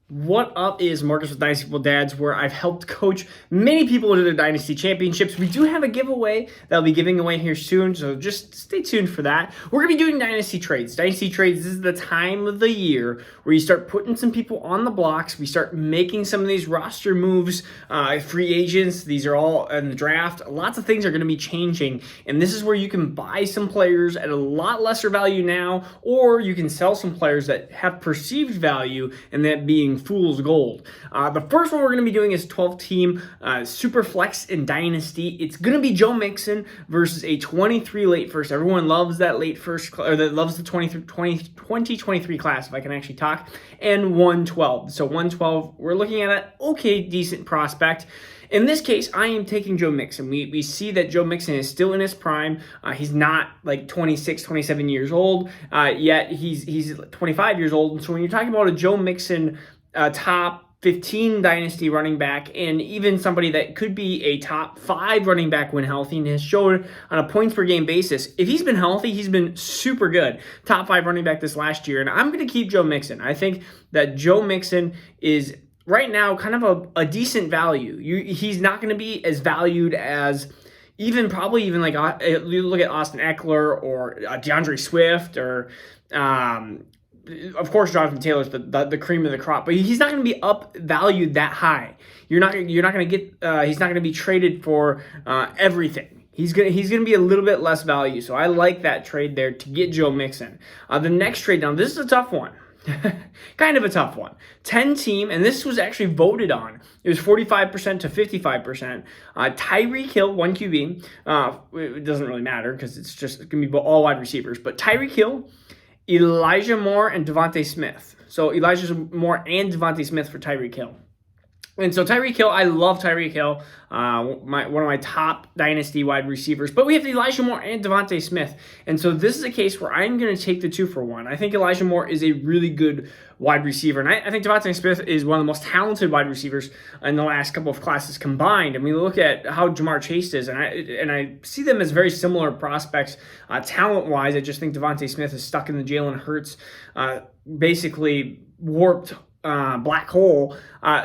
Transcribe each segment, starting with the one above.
What up is Marcus with Dynasty Fun Dads, where I've helped coach many people into their Dynasty Championships. We do have a giveaway that I'll be giving away here soon, so just stay tuned for that. We're going to be doing Dynasty Trades. Dynasty Trades, this is the time of the year where you start putting some people on the blocks. We start making some of these roster moves, free agents. These are all in the draft. Lots of things are going to be changing, and this is where you can buy some players at a lot lesser value now, or you can sell some players that have perceived value, and that being fool's gold. The first one we're going to be doing is 12-team super flex in Dynasty. It's going to be Joe Mixon versus a 23 late first. Everyone loves that late first, or that loves the 2023 class, if I can actually talk, and 112. So 112, we're looking at an okay, decent prospect. In this case, I am taking Joe Mixon. We see that Joe Mixon is still in his prime. He's not like 26, 27 years old, yet he's 25 years old. And so when you're talking about a Joe Mixon top 15 dynasty running back, and even somebody that could be a top 5 running back when healthy, and has shown on a points per game basis, if he's been healthy, he's been super good. Top 5 running back this last year, and I'm going to keep Joe Mixon. I think that Joe Mixon is right now kind of a decent value. He's not going to be as valued as probably even like you look at Austin Eckler or DeAndre Swift or of course Jonathan Taylor's the cream of the crop, but he's not going to be up valued that high. You're not going to get he's not going to be traded for everything. He's gonna be a little bit less value. So I like that trade there to get Joe Mixon. The next trade down, this is a tough one. Kind of a tough one. 10-team, and this was actually voted on. It was 45% to 55%. Tyreek Hill, 1 QB. It doesn't really matter because it's going to be all wide receivers. But Tyreek Hill, Elijah Moore, and Devontae Smith. So Elijah Moore and Devontae Smith for Tyreek Hill. And so Tyreek Hill, I love Tyreek Hill, one of my top dynasty wide receivers. But we have Elijah Moore and Devontae Smith. And so this is a case where I'm going to take the 2 for 1. I think Elijah Moore is a really good wide receiver. And I think Devontae Smith is one of the most talented wide receivers in the last couple of classes combined. And we look at how Jamar Chase is, and I see them as very similar prospects talent-wise. I just think Devontae Smith is stuck in the Jalen Hurts basically warped black hole.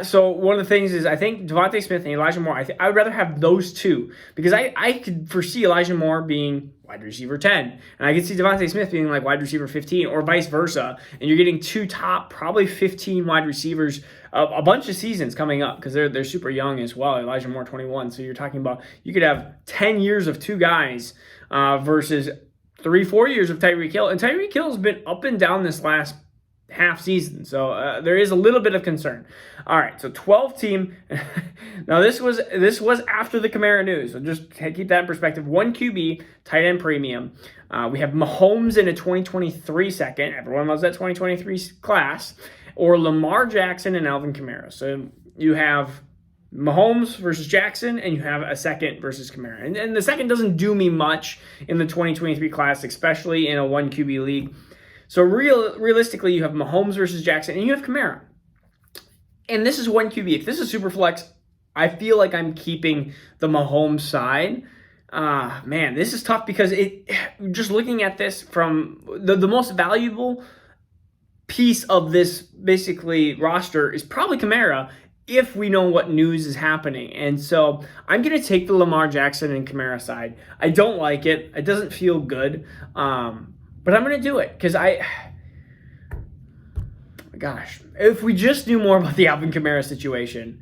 So one of the things is I think Devontae Smith and Elijah Moore, I would rather have those two, because I could foresee Elijah Moore being wide receiver 10, and I could see Devontae Smith being like wide receiver 15, or vice versa, and you're getting 2 top, probably 15 wide receivers a bunch of seasons coming up, because they're super young as well. Elijah Moore 21, so you're talking about you could have 10 years of 2 guys versus 3-4 years of Tyreek Hill, and Tyreek Hill has been up and down this last half season, so there is a little bit of concern. All right, so 12-team. Now this was after the Kamara news, so just keep that in perspective. 1 QB, tight end premium. We have Mahomes in a 2023 second. Everyone loves that 2023 class. Or Lamar Jackson and Alvin Kamara. So you have Mahomes versus Jackson, and you have a second versus Kamara. And the second doesn't do me much in the 2023 class, especially in a 1 QB league. So realistically, you have Mahomes versus Jackson, and you have Kamara. And this is 1 QB. If this is super flex, I feel like I'm keeping the Mahomes side. Man, this is tough, because just looking at this from the most valuable piece of this basically roster is probably Kamara, if we know what news is happening. And so I'm going to take the Lamar Jackson and Kamara side. I don't like it. It doesn't feel good. But I'm going to do it, because gosh, if we just knew more about the Alvin Kamara situation,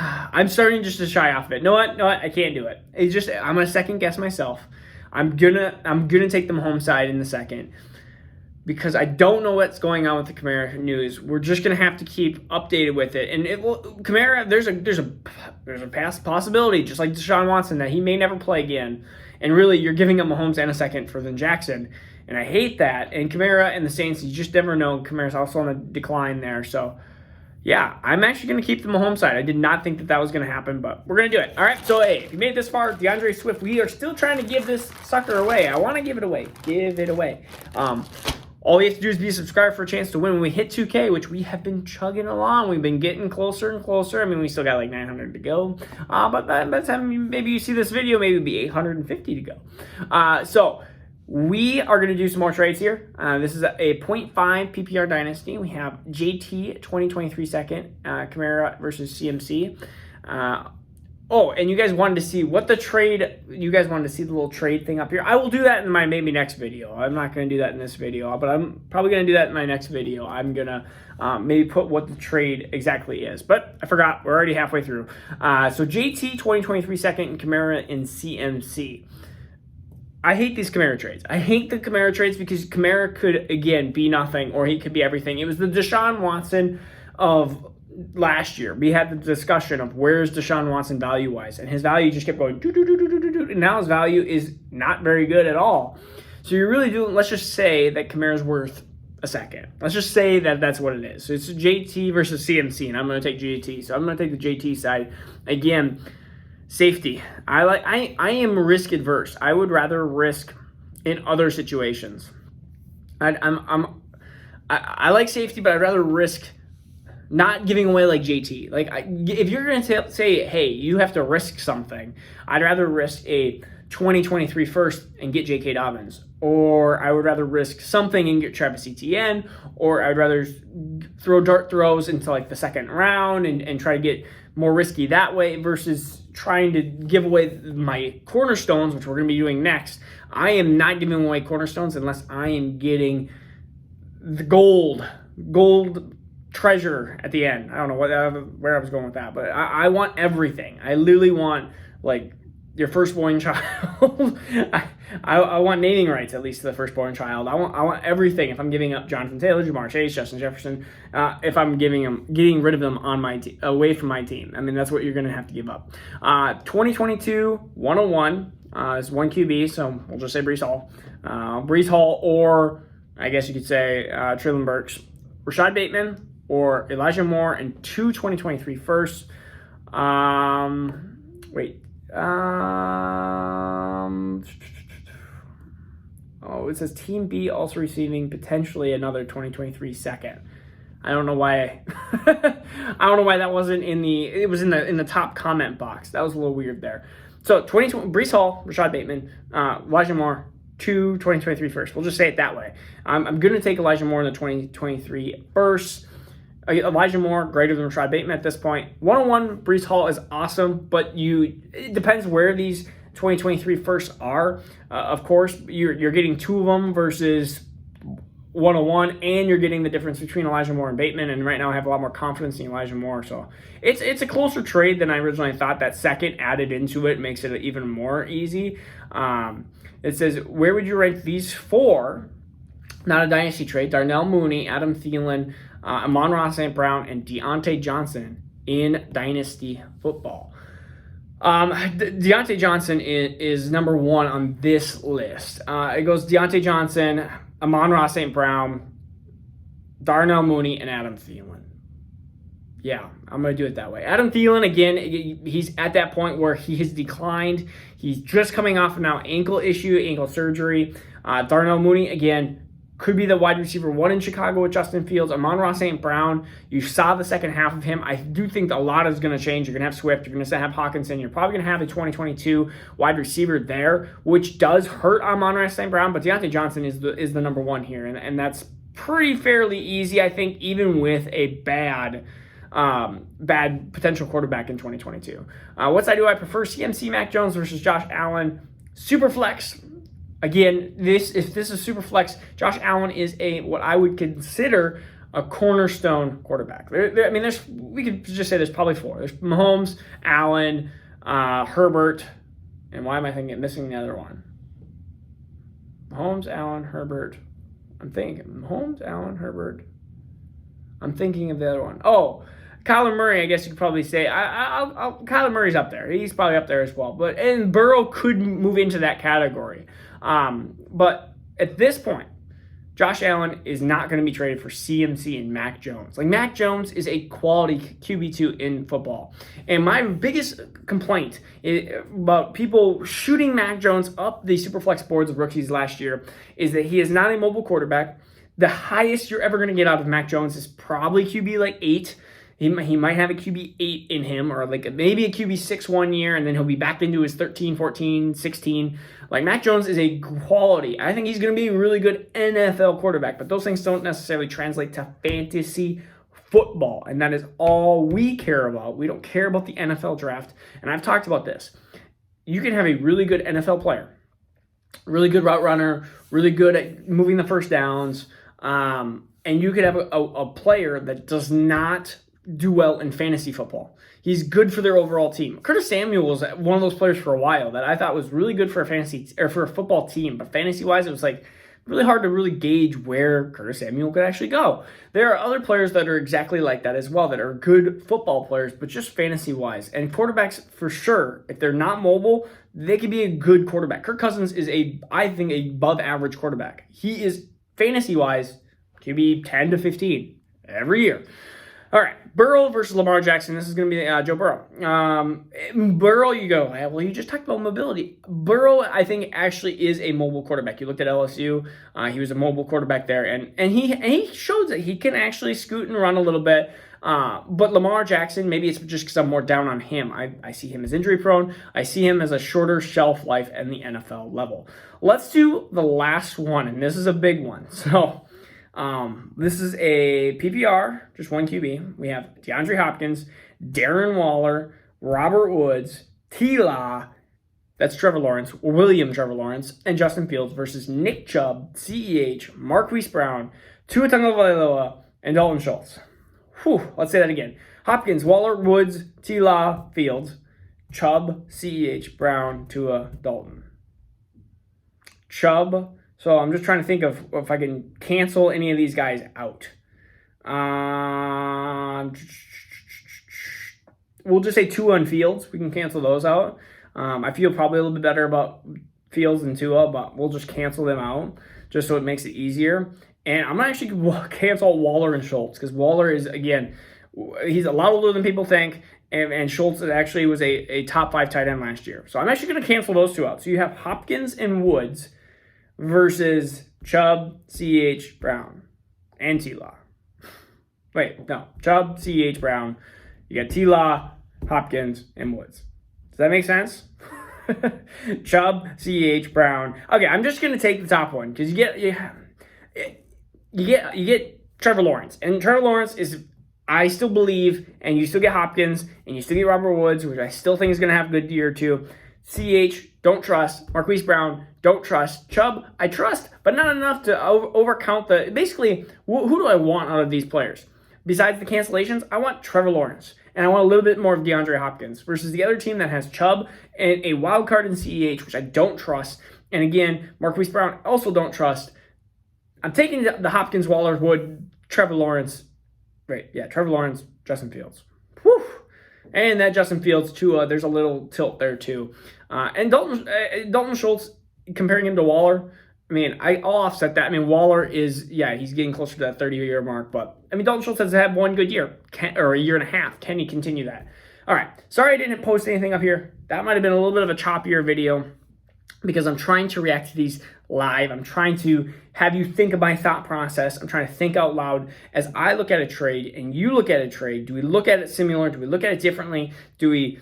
I'm starting just to shy off of it. No, what? I can't do it. I'm going to second guess myself. I'm gonna take the Mahomes side in the second, because I don't know what's going on with the Kamara news. We're just gonna have to keep updated with it. And Kamara, there's a past possibility, just like Deshaun Watson, that he may never play again. And really, you're giving up Mahomes and a second for then Jackson. And I hate that. And Kamara and the Saints, you just never know. Kamara's also on a decline there. So, yeah, I'm actually going to keep the Mahomes side. I did not think that was going to happen, but we're going to do it. All right, so, hey, if you made it this far, DeAndre Swift, we are still trying to give this sucker away. I want to give it away. Give it away. All you have to do is be a subscriber for a chance to win when we hit 2K, which we have been chugging along. We've been getting closer and closer. I mean, we still got like 900 to go. But by the time maybe you see this video, maybe it'll be 850 to go. So We are going to do some more trades here. This is a 0.5 PPR dynasty. We have JT 2023 second, Kamara versus CMC. Oh, and you guys wanted to see what the trade, you guys wanted to see the little trade thing up here. I will do that in my maybe next video. I'm not going to do that in this video, but I'm probably going to do that in my next video. I'm going to maybe put what the trade exactly is. But I forgot. We're already halfway through. So JT 2023 second and Kamara in CMC. I hate these Kamara trades. I hate the Kamara trades because Kamara could, again, be nothing or he could be everything. It was the Deshaun Watson of last year. We had the discussion of where's Deshaun Watson value-wise, and his value just kept going, and now his value is not very good at all. So you're really doing, let's just say that Kamara's worth a second. Let's just say that that's what it is. So it's JT versus CMC, and I'm going to take JT. So I'm going to take the JT side. Again, safety. I am risk adverse. I would rather risk in other situations. I like safety, but I'd rather risk not giving away like JT. Like if you're going to say, hey, you have to risk something, I'd rather risk a 2023 first and get J.K. Dobbins, or I would rather risk something and get Travis Etienne, or I'd rather throw dart throws into like the second round and try to get more risky that way versus trying to give away my cornerstones, which we're going to be doing next. I am not giving away cornerstones unless I am getting the gold treasure at the end. I don't know where I was going with that, but I want everything. I literally want like your firstborn child. I want naming rights at least to the firstborn child. I want everything. If I'm giving up Jonathan Taylor, Jamar Chase, Justin Jefferson, if I'm getting rid of them on my away from my team. I mean, that's what you're going to have to give up. 2022 101 is one QB, so we'll just say Breece Hall. Breece Hall, or I guess you could say Treylon Burks, Rashad Bateman, or Elijah Moore, and 2023 firsts. It says Team B also receiving potentially another 2023 second. I don't know why. I don't know why that wasn't in the. It was in the top comment box. That was a little weird there. So Breece Hall, Rashad Bateman, Elijah Moore, 2023 first. We'll just say it that way. I'm going to take Elijah Moore in the 2023 first. Elijah Moore greater than Rashad Bateman at this point. 101 Breece Hall is awesome, but it depends where these 2023 firsts are. Of course, you're getting two of them versus 101, and you're getting the difference between Elijah Moore and Bateman. And right now, I have a lot more confidence in Elijah Moore, so it's a closer trade than I originally thought. That second added into it makes it even more easy. It says, where would you rank these four? Not a dynasty trade. Darnell Mooney, Adam Thielen, Amon-Ra St. Brown, and Deontay Johnson in dynasty football. Deontay Johnson is number one on this list. It goes Deontay Johnson, Amon-Ra St. Brown, Darnell Mooney, and Adam Thielen. Yeah, I'm going to do it that way. Adam Thielen, again, he's at that point where he has declined. He's just coming off now ankle surgery. Darnell Mooney, again, could be the wide receiver one in Chicago with Justin Fields. Amon-Ra St. Brown, you saw the second half of him. I do think a lot is going to change. You're going to have Swift. You're going to have Hawkinson. You're probably going to have a 2022 wide receiver there, which does hurt Amon-Ra St. Brown. But Deontay Johnson is the number one here, and that's pretty fairly easy, I think, even with a bad potential quarterback in 2022. What side do I prefer? CMC, Mac Jones versus Josh Allen. Super flex. Again, if this is super flex, Josh Allen is what I would consider a cornerstone quarterback. We could just say there's probably four. There's Mahomes, Allen, Herbert, and why am I missing the other one? Mahomes, Allen, Herbert. I'm thinking Mahomes, Allen, Herbert. I'm thinking of the other one. Oh, Kyler Murray, I guess you could probably say. Kyler Murray's up there. He's probably up there as well. And Burrow could move into that category. But at this point, Josh Allen is not going to be traded for CMC and Mac Jones. Like, Mac Jones is a quality QB2 in football. And my biggest complaint about people shooting Mac Jones up the Superflex boards of rookies last year is that he is not a mobile quarterback. The highest you're ever going to get out of Mac Jones is probably QB like 8. He might have a QB8 in him, or like maybe a QB6 one year, and then he'll be back into his 13, 14, 16. Like, Mac Jones is a quality. I think he's going to be a really good NFL quarterback, but those things don't necessarily translate to fantasy football, and that is all we care about. We don't care about the NFL draft, and I've talked about this. You can have a really good NFL player, really good route runner, really good at moving the first downs, and you could have a player that does not do well in fantasy football. He's good for their overall team. Curtis Samuel was one of those players for a while that I thought was really good for a fantasy or for a football team, but fantasy-wise, it was like really hard to really gauge where Curtis Samuel could actually go. There are other players that are exactly like that as well, that are good football players, but just fantasy-wise. And quarterbacks, for sure, if they're not mobile, they can be a good quarterback. Kirk Cousins is I think, a above-average quarterback. He is, fantasy-wise, QB 10 to 15 every year. All right, Burrow versus Lamar Jackson. This is going to be Joe Burrow. Burrow, you go, well, you just talked about mobility. Burrow, I think, actually is a mobile quarterback. You looked at LSU. He was a mobile quarterback there, and he shows that he can actually scoot and run a little bit. But Lamar Jackson, maybe it's just because I'm more down on him. I see him as injury prone. I see him as a shorter shelf life in the NFL level. Let's do the last one, and this is a big one. So this is a PPR, just one QB. We have DeAndre Hopkins, Darren Waller, Robert Woods, T-Law, that's Trevor Lawrence, William Trevor Lawrence, and Justin Fields versus Nick Chubb, CEH, Marquise Brown, Tua Tagovailoa, and Dalton Schultz. Whew, let's say that again. Hopkins, Waller, Woods, T-Law, Fields, Chubb, CEH, Brown, Tua, Dalton. Chubb. So I'm just trying to think of if I can cancel any of these guys out. We'll just say Tua and Fields. We can cancel those out. I feel probably a little bit better about Fields and Tua, but we'll just cancel them out just so it makes it easier. And I'm going to actually cancel Waller and Schultz because Waller is, again, he's a lot older than people think. And Schultz actually was a top 5 tight end last year. So I'm actually going to cancel those two out. So you have Hopkins and Woods versus Chubb, CH, Brown, and T-Law. Wait, no. Chubb, CH, Brown. You got T-Law, Hopkins, and Woods. Does that make sense? Chubb, CH, Brown. Okay, I'm just going to take the top one because you get Trevor Lawrence. And Trevor Lawrence is, I still believe, and you still get Hopkins, and you still get Robert Woods, which I still think is going to have a good year or two. CH, don't trust. Marquise Brown, don't trust. Chubb, I trust, but not enough to overcount the... Basically, who do I want out of these players? Besides the cancellations, I want Trevor Lawrence, and I want a little bit more of DeAndre Hopkins versus the other team that has Chubb and a wild card in CEH, which I don't trust. And again, Marquise Brown, also don't trust. I'm taking the Hopkins, Waller, Wood, Trevor Lawrence. Trevor Lawrence, Justin Fields. Whew. And that Justin Fields, Tua, there's a little tilt there too. And Dalton Schultz, comparing him to Waller, I mean, I'll offset that. I mean, Waller is, he's getting closer to that 30-year mark. But, I mean, Dalton Schultz has had one good year, or a year and a half. Can he continue that? All right. Sorry I didn't post anything up here. That might have been a little bit of a choppier video because I'm trying to react to these live. I'm trying to have you think of my thought process. I'm trying to think out loud as I look at a trade and you look at a trade. Do we look at it similar? Do we look at it differently? Do we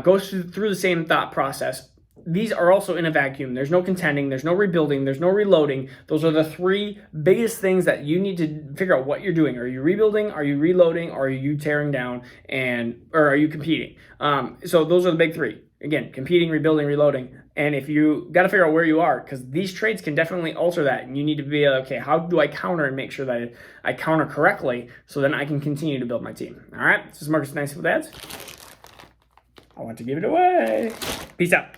go through the same thought process? These are also in a vacuum. There's no contending. There's no rebuilding. There's no reloading. Those are the 3 biggest things that you need to figure out what you're doing. Are you rebuilding? Are you reloading? Or are you tearing down? Or are you competing? So those are the big 3. Again, competing, rebuilding, reloading. And if you got to figure out where you are, because these trades can definitely alter that. And you need to be okay, how do I counter and make sure that I counter correctly so then I can continue to build my team. All right, this is Marcus with Dynasty Fun. I want to give it away. Peace out.